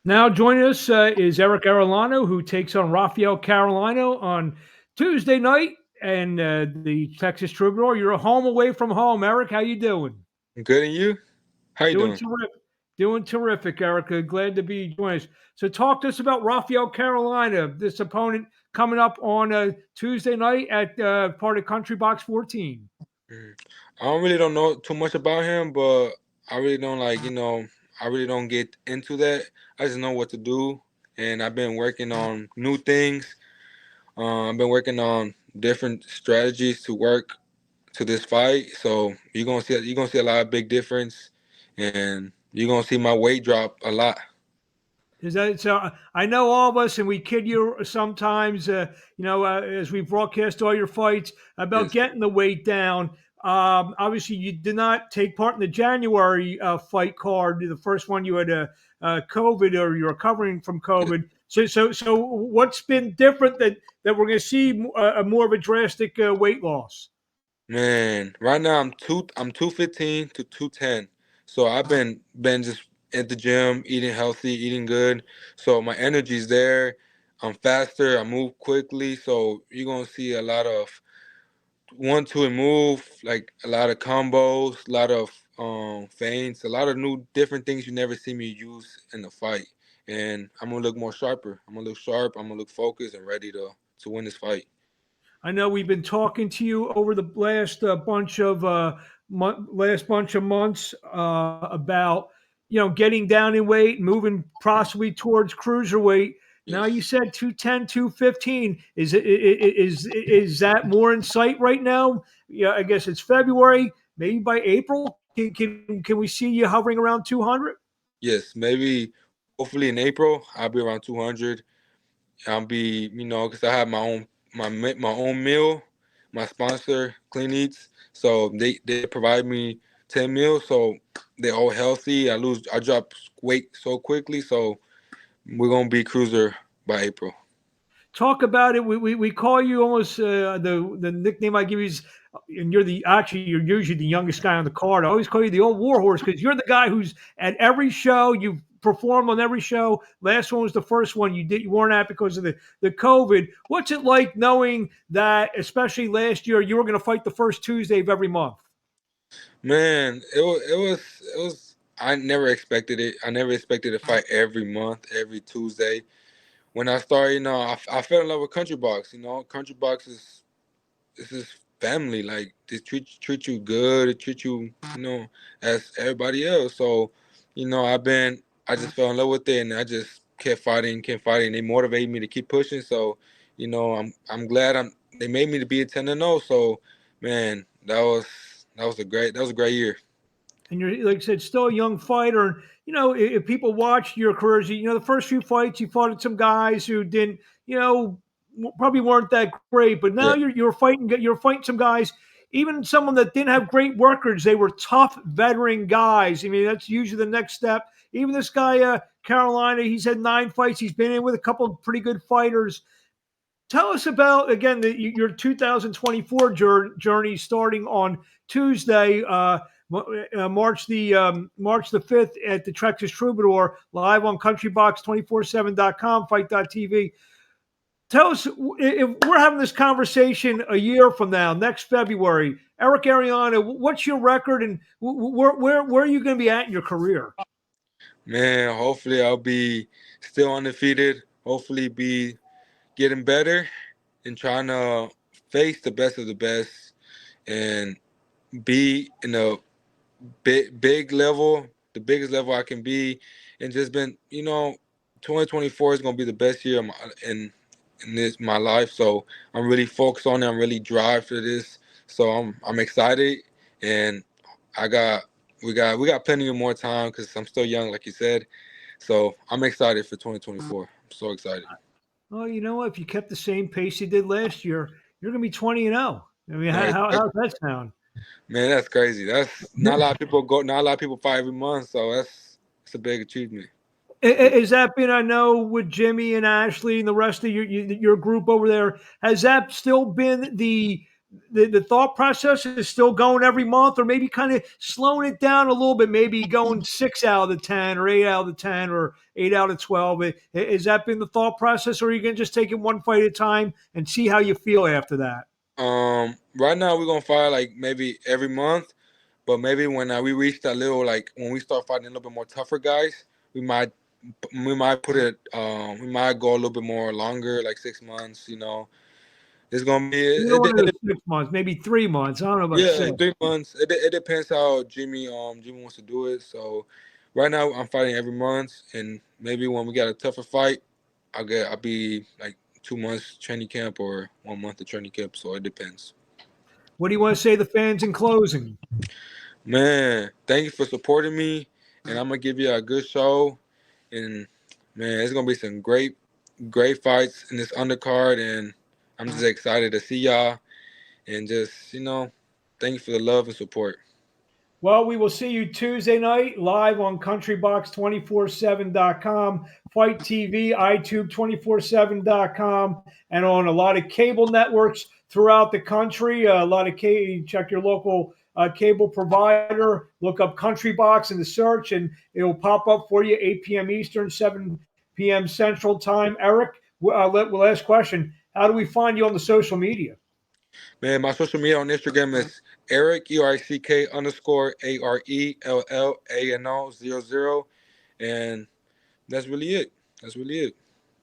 Now joining us is Erick Arellano, who takes on Raphael Carolina on Tuesday night, and the Texas Troubadour. You're home away from home, Eric. How you doing? Good, and you? How you Doing doing? terrific. Doing terrific, Erica. Glad to be joining us. So, talk to us about Raphael Carolina, this opponent coming up on Tuesday night at part of Country Box 14. Mm. I don't know too much about him, but I really don't I really don't get into that. I just know what to do, and I've been working on new things. I've been working on different strategies to work to this fight. So you're gonna see a lot of big difference, and you're gonna see my weight drop a lot. Is that so? I know all of us, and we kid you sometimes. As we broadcast all your fights about Yes, getting the weight down. Obviously, you did not take part in the January fight card. The first one you had COVID, or you're recovering from yes. COVID. So, what's been different that we're going to see a more of a drastic weight loss? Man, right now I'm 215 to 210. So I've been just at the gym, eating healthy, eating good. So my energy's there. I'm faster, I move quickly. So you're gonna see a lot of one two and move, like a lot of combos, a lot of feints, a lot of new different things you never see me use in the fight. And I'm gonna look more sharper. I'm gonna look sharp, I'm gonna look focused and ready to win this fight. I know we've been talking to you over the last bunch of months about getting down in weight, moving possibly towards cruiserweight. Now you Yes. said 210, 215. Is that more in sight right now? Yeah, I guess it's February. Maybe by April, can we see you hovering around 200? Yes, maybe hopefully in April I'll be around 200. I'll be, because I have my own meal, my sponsor, Clean Eats, so they provide me 10 meals, so they're all healthy. I drop weight so quickly, so we're gonna be cruiser by April. Talk about it. We call you almost the nickname I give you is, and you're usually the youngest guy on the card. I always call you the old war horse because you're the guy who's at every show. You've performed on every show. Last one was the first one you weren't at because of the COVID. What's it like knowing that, especially last year, you were going to fight the first Tuesday of every month? Man, it was. I never expected it. I never expected to fight every month, every Tuesday. When I started, I fell in love with Country Box. Country Box is this is family. Like they treat you good. They treat you, as everybody else. So, I just fell in love with it, and I just kept fighting. They motivated me to keep pushing. So, I'm glad they made me to be a 10-0. So, man, that was a great year. And you're, like I said, still a young fighter. If people watched your careers, the first few fights you fought some guys who didn't, probably weren't that great. But now Yeah. you're fighting some guys, even someone that didn't have great records. They were tough veteran guys. I mean, that's usually the next step. Even this guy, Carolina, he's had 9 fights. He's been in with a couple of pretty good fighters. Tell us about again your 2024 journey starting on Tuesday, March the 5th at the Texas Troubadour, live on CountryBox247.com, Fight.tv. Tell us if we're having this conversation a year from now, next February. Erick Arellano, what's your record, and where are you going to be at in your career? Man, hopefully I'll be still undefeated. Hopefully be getting better and trying to face the best of the best and be in a big level, the biggest level I can be, and just been, 2024 is gonna be the best year in this my life. So I'm really focused on it. I'm really drive for this. So I'm excited, and I got we got plenty of more time because I'm still young, like you said. So I'm excited for 2024. I'm so excited. Well, you know what? If you kept the same pace you did last year, you're going to be 20-0. I mean, No, how's that sound? man, that's crazy. That's not a lot of people go. Not a lot of people fight every month. So it's a big achievement. Has that been, I know, with Jimmy and Ashley and the rest of your group over there, has that still been the thought process is still going every month, or maybe kind of slowing it down a little bit, maybe going 6 out of the 10 or 8 out of the 10 or 8 out of 12. Has that been the thought process, or are you going to just take it one fight at a time and see how you feel after that? Right now we're gonna fight like maybe every month, but maybe when we reach that little, like when we start fighting a little bit more tougher guys, we might put it we might go a little bit more longer, like 6 months. It's gonna be You don't want to do 6 months, maybe 3 months. I don't know about yeah, 6. 3 months. It depends how Jimmy wants to do it. So right now I'm fighting every month, and maybe when we got a tougher fight, I'll be like 2 months training camp or 1 month of training camp. So it depends. What do you want to say to the fans in closing? Man, thank you for supporting me, and I'm gonna give you a good show. And man, it's gonna be some great fights in this undercard, and I'm just excited to see y'all. And just thank you for the love and support. Well, we will see you Tuesday night live on countrybox247.com, Fight TV, iTube 247.com, and on a lot of cable networks throughout the country. A lot of check your local cable provider. Look up Country Box in the search, and it will pop up for you 8 p.m. Eastern, 7 p.m. Central Time. Erick, last question: how do we find you on the social media? Man, my social media on Instagram is Erick ERICK_ARELLANO00, and that's really it.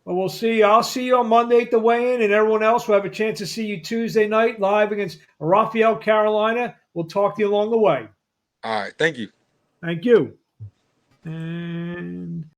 Well, we'll see. I'll see you on Monday at the weigh-in, and everyone else will have a chance to see you Tuesday night live against Raphael Carolina. We'll talk to you along the way. All right, thank you. Thank you. And